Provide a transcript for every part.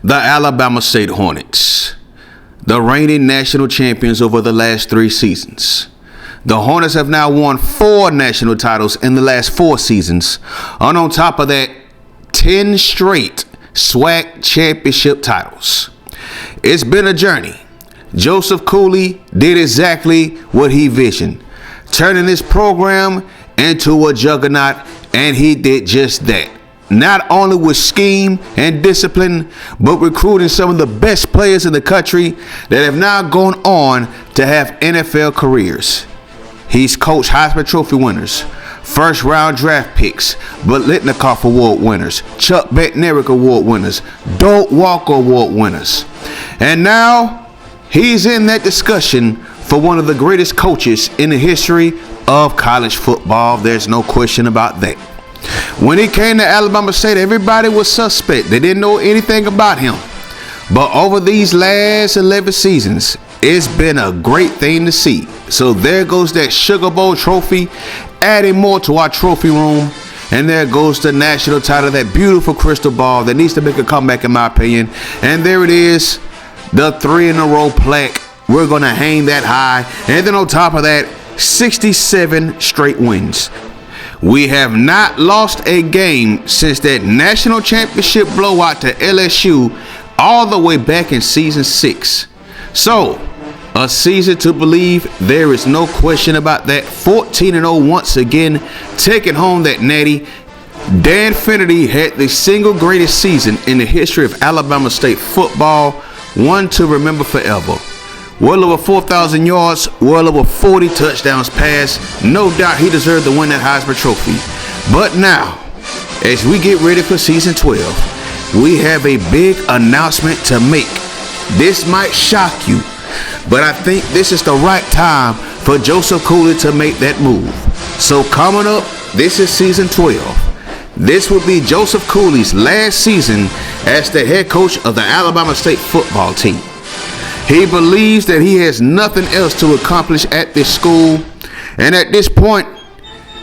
The Alabama State Hornets, the reigning national champions over the last 3 seasons. The Hornets have now won 4 national titles in the last 4 seasons. And on top of that, 10 straight SWAC championship titles. It's been a journey. Joseph Cooley did exactly what he visioned, turning this program into a juggernaut, and he did just that. Not only with scheme and discipline, but recruiting some of the best players in the country that have now gone on to have NFL careers. He's coached Heisman Trophy winners, first round draft picks, Ncaa Award winners, Chuck Bednarik Award winners, Doak Walker Award winners. And now he's in that discussion for one of the greatest coaches in the history of college football. There's no question about that. When he came to Alabama State, everybody was suspect. They didn't know anything about him. But over these last 11 seasons, it's been a great thing to see. So there goes that Sugar Bowl trophy, adding more to our trophy room. And there goes the national title, that beautiful crystal ball that needs to make a comeback, in my opinion. And there it is, the 3-in-a-row plaque. We're going to hang that high. And then on top of that, 67 straight wins. We have not lost a game since that national championship blowout to LSU all the way back in season 6. So, a season to believe. There is no question about that. 14-0 once again, taking home that natty. Dan Finnerty had the single greatest season in the history of Alabama State football, one to remember forever. Well over 4,000 yards, well over 40 touchdowns passed. No doubt he deserved to win that Heisman Trophy. But now, as we get ready for season 12, we have a big announcement to make. This might shock you, but I think this is the right time for Joseph Cooley to make that move. So coming up, this is season 12. This will be Joseph Cooley's last season as the head coach of the Alabama State football team. He believes that he has nothing else to accomplish at this school. And at this point,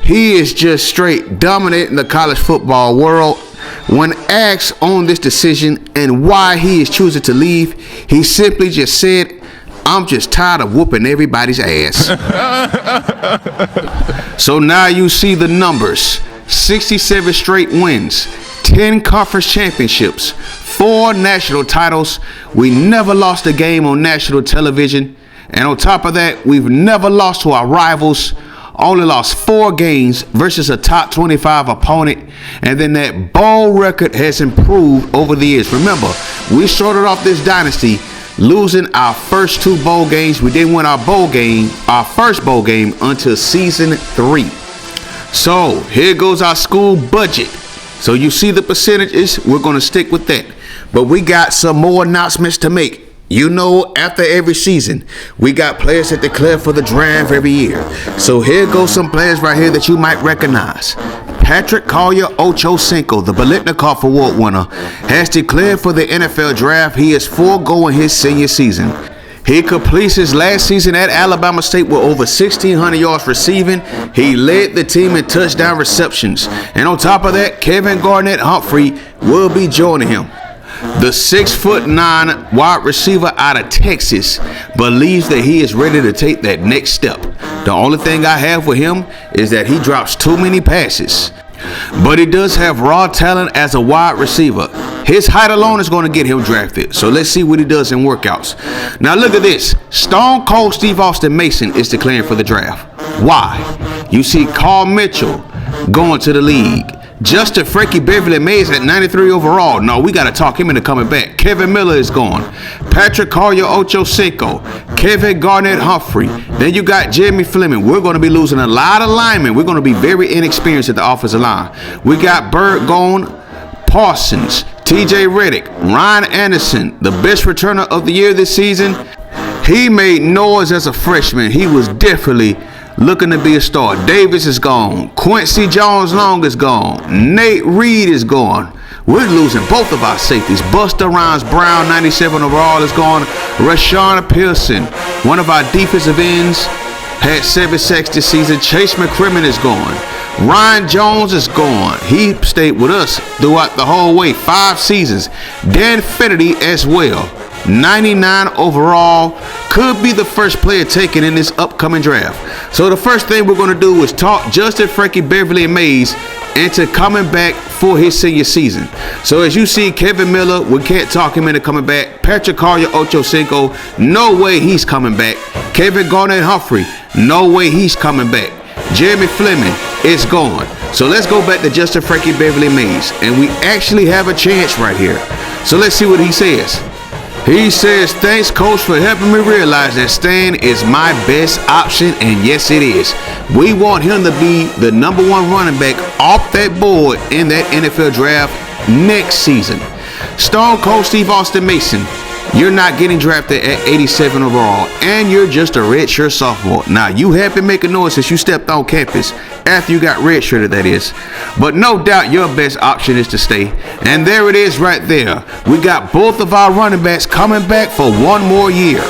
he is just straight dominating the college football world. When asked on this decision and why he is choosing to leave, he simply just said, "I'm just tired of whooping everybody's ass." So now you see the numbers. 67 straight wins, 10 conference championships, 4 national titles. We never lost a game on national television. And on top of that, we've never lost to our rivals. Only lost 4 games versus a top 25 opponent. And then that bowl record has improved over the years. Remember, we started off this dynasty losing our first 2 bowl games. We didn't win our first bowl game until season 3. So here goes our school budget. So you see the percentages, we're going to stick with that. But we got some more announcements to make. You know, after every season, we got players that declare for the draft every year. So here goes some players right here that you might recognize. Patrick Ochocinco, the Ncaa Award winner, has declared for the NFL draft. He is foregoing his senior season. He completes his last season at Alabama State with over 1,600 yards receiving. He led the team in touchdown receptions. And on top of that, Kevin Garnett-Humphrey will be joining him. The 6'9" wide receiver out of Texas believes that he is ready to take that next step. The only thing I have with him is that he drops too many passes. But he does have raw talent as a wide receiver. His height alone is going to get him drafted. So let's see what he does in workouts. Now look at this. Stone Cold Steve Austin Mason is declaring for the draft. Why? You see Carl Mitchell going to the league. Justin Frankie Beverly Mays at 93 overall. No, we got to talk him into coming back. Kevin Miller is gone. Patrick Ochocinco. Kevin Garnett-Humphrey. Then you got Jeremy Fleming. We're going to be losing a lot of linemen. We're going to be very inexperienced at the offensive line. We got Bird gone. Parsons. TJ Reddick. Ryan Anderson, the best returner of the year this season. He made noise as a freshman. He was definitely looking to be a star. Davis is gone. Quincy Jones-Long is gone. Nate Reed is gone. We're losing both of our safeties. Buster Rhymes-Brown, 97 overall, is gone. Rashawn Pearson, one of our defensive ends. had 7 sacks this season. Chase McCrimmon is gone. Ryan Jones is gone. He stayed with us throughout the whole way, 5 seasons. Dan Finnerty as well. 99 overall, could be the first player taken in this upcoming draft. So the first thing we're going to do is talk Justin Frankie Beverly Mays into coming back for his senior season. So as you see, Kevin Miller, we can't talk him into coming back. Patrick Collier Ochocinco, no way he's coming back. Kevin Garnett Humphrey, no way he's coming back. Jeremy Fleming is gone. So let's go back to Justin Frankie Beverly Mays, and we actually have a chance right here. So let's see what he says. He says, thanks, coach, for helping me realize that Stan is my best option, and yes, it is. We want him to be the #1 running back off that board in that NFL draft next season. Stone Cold Steve Austin Mason, you're not getting drafted at 87 overall, and you're just a redshirt sophomore. Now, you have been making noise since you stepped on campus, after you got redshirted, that is. But no doubt your best option is to stay. And there it is right there. We got both of our running backs coming back for 1 more year.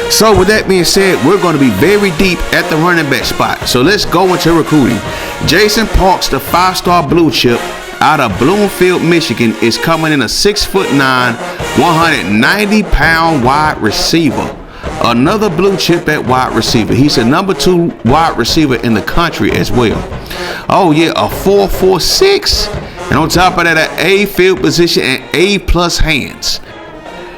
So with that being said, we're going to be very deep at the running back spot. So let's go into recruiting. Jason Parks, the 5-star blue chip out of Bloomfield, Michigan, is coming in a 6'9", 190-pound wide receiver. Another blue chip at wide receiver. He's a #2 wide receiver in the country as well. Oh yeah, a 4.46, and on top of that, an A field position and A+ hands.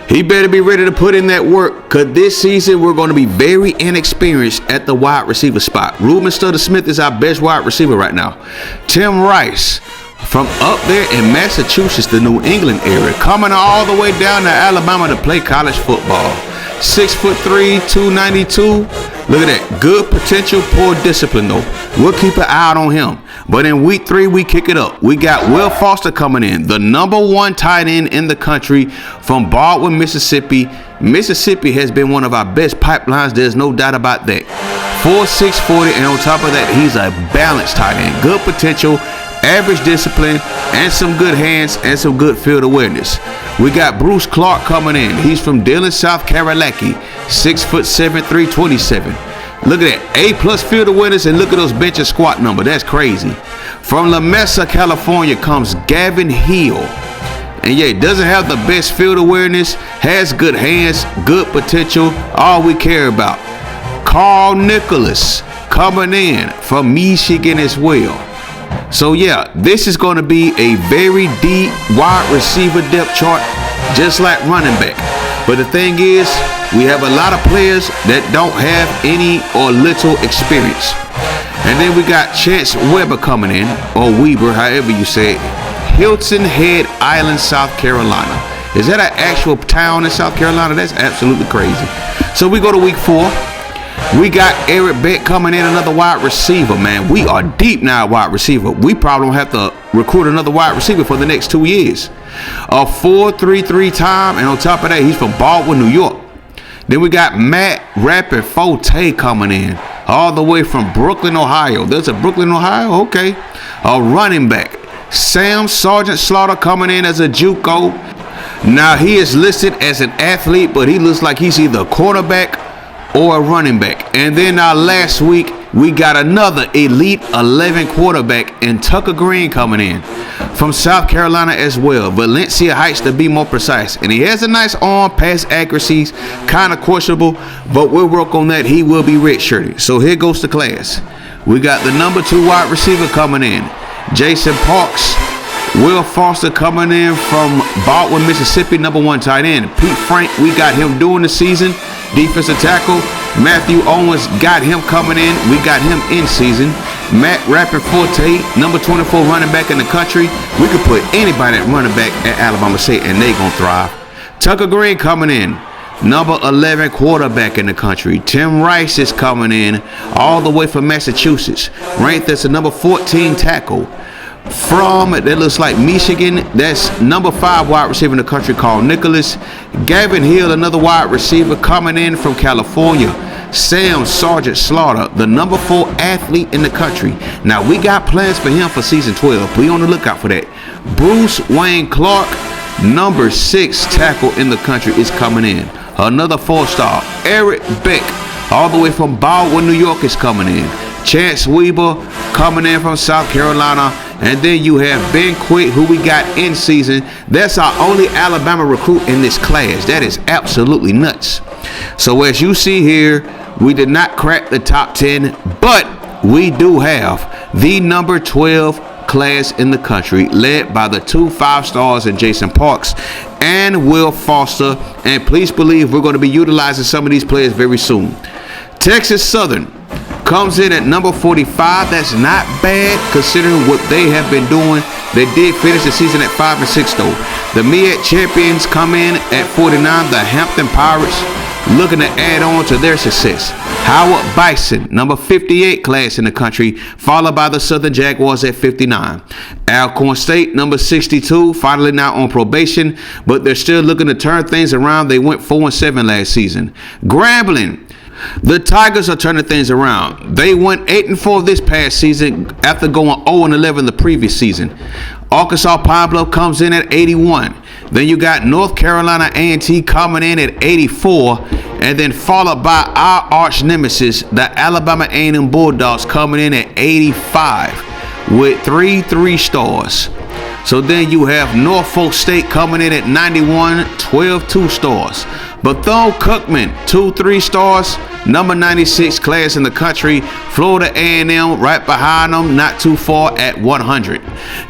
He better be ready to put in that work, because this season we're going to be very inexperienced at the wide receiver spot. Ruben Studdard-Smith is our best wide receiver right now. Tim Rice from up there in Massachusetts, the New England area, coming all the way down to Alabama to play college football. 6'3", 292. Look at that. Good potential, poor discipline though. We'll keep an eye out on him. But in week 3, we kick it up. We got Will Foster coming in, the #1 tight end in the country from Baldwin, Mississippi. Mississippi has been one of our best pipelines. There's no doubt about that. 4'6", 40, and on top of that, he's a balanced tight end. Good potential, average discipline, and some good hands and some good field awareness. We got Bruce Clark coming in. He's from Dillon, South Carolina. 6'7", 327. Look at that, A+ field awareness, and look at those bench and squat number. That's crazy. From La Mesa, California comes Gavin Hill. And yeah, doesn't have the best field awareness, has good hands, good potential, all we care about. Carl Nicholas coming in from Michigan as well. So yeah, this is going to be a very deep wide receiver depth chart, just like running back. But the thing is, we have a lot of players that don't have any or little experience. And then we got Chance Weber coming in, or Weber, however you say it. Hilton Head Island, South Carolina. Is that an actual town in South Carolina? That's absolutely crazy. So we go to week 4. We got Eric Beck coming in, another wide receiver, man. We are deep now at wide receiver. We probably don't have to recruit another wide receiver for the next 2 years. A 4.33 time, and on top of that, he's from Baldwin, New York. Then we got Matt Rapid Forte coming in, all the way from Brooklyn, Ohio. There's a Brooklyn, Ohio? Okay. A running back. Sam Sergeant Slaughter coming in as a JUCO. Now, he is listed as an athlete, but he looks like he's either a quarterback or a running back. And then last week, we got another Elite 11 quarterback in Tucker Green coming in from South Carolina as well. Valencia Heights to be more precise. And he has a nice arm, pass accuracies, kind of questionable, but we'll work on that. He will be redshirted. So here goes the class. We got the #2 wide receiver coming in, Jason Parks. Will Foster coming in from Baldwin, Mississippi, #1 tight end. Pete Frank, we got him during the season. Defensive tackle. Matthew Owens, got him coming in. We got him in season. Matt Rapid Forte, #24 running back in the country. We could put anybody at running back at Alabama State and they gonna thrive. Tucker Green coming in, #11 quarterback in the country. Tim Rice is coming in all the way from Massachusetts, ranked as a #14 tackle. From, that looks like Michigan, that's #5 wide receiver in the country, called Nicholas. Gavin Hill, another wide receiver coming in from California. Sam Sergeant Slaughter, the #4 athlete in the country. Now, we got plans for him for season 12. Be on the lookout for that. Bruce Wayne Clark, #6 tackle in the country, is coming in. Another 4-star. Eric Beck, all the way from Baldwin, New York is coming in. Chance Weber coming in from South Carolina. And then you have Ben Quick, who we got in season. That's our only Alabama recruit in this class. That is absolutely nuts. So as you see here, we did not crack the top 10, but we do have the number 12 class in the country, led by the 2 5-stars in Jason Parks and Will Foster. And please believe we're going to be utilizing some of these players very soon. Texas Southern comes in at number 45. That's not bad considering what they have been doing. They did finish the season at 5-6 though. The MEAC champions come in at 49. The Hampton Pirates looking to add on to their success. Howard Bison, number 58 class in the country, followed by the Southern Jaguars at 59. Alcorn State, number 62, finally now on probation, but they're still looking to turn things around. They went 4-7 last season. Grambling, the Tigers are turning things around. They went 8-4 this past season after going 0-11 the previous season. Arkansas Pine Bluff comes in at 81. Then you got North Carolina A&T coming in at 84, and then followed by our arch nemesis, the Alabama A&M Bulldogs, coming in at 85 with 3 3-stars. So then you have Norfolk State coming in at 91, 12 2-stars. Bethune-Cookman, 2 3-stars, number 96 class in the country. Florida A&M right behind them, not too far at 100.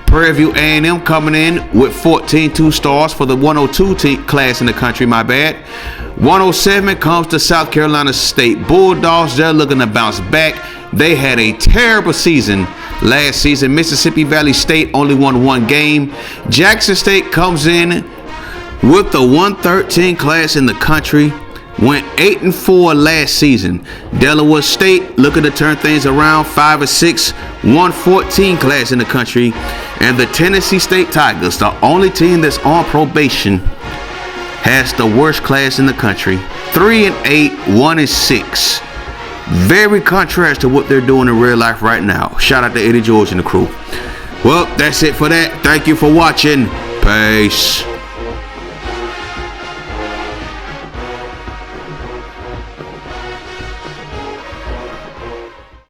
Prairie View A&M coming in with 14 2-stars for the 102 class in the country, my bad. 107 comes to South Carolina State Bulldogs. They're looking to bounce back. They had a terrible season last season. Mississippi Valley State only won 1 game. Jackson State comes in with the 113 class in the country. Went 8-4 last season. Delaware State looking to turn things around, 5-6, 114 class in the country. And the Tennessee State Tigers, the only team that's on probation, has the worst class in the country. 3-8, 1-6. Very contrast to what they're doing in real life right now. Shout out to Eddie George and the crew. Well, that's it for that. Thank you for watching. Peace.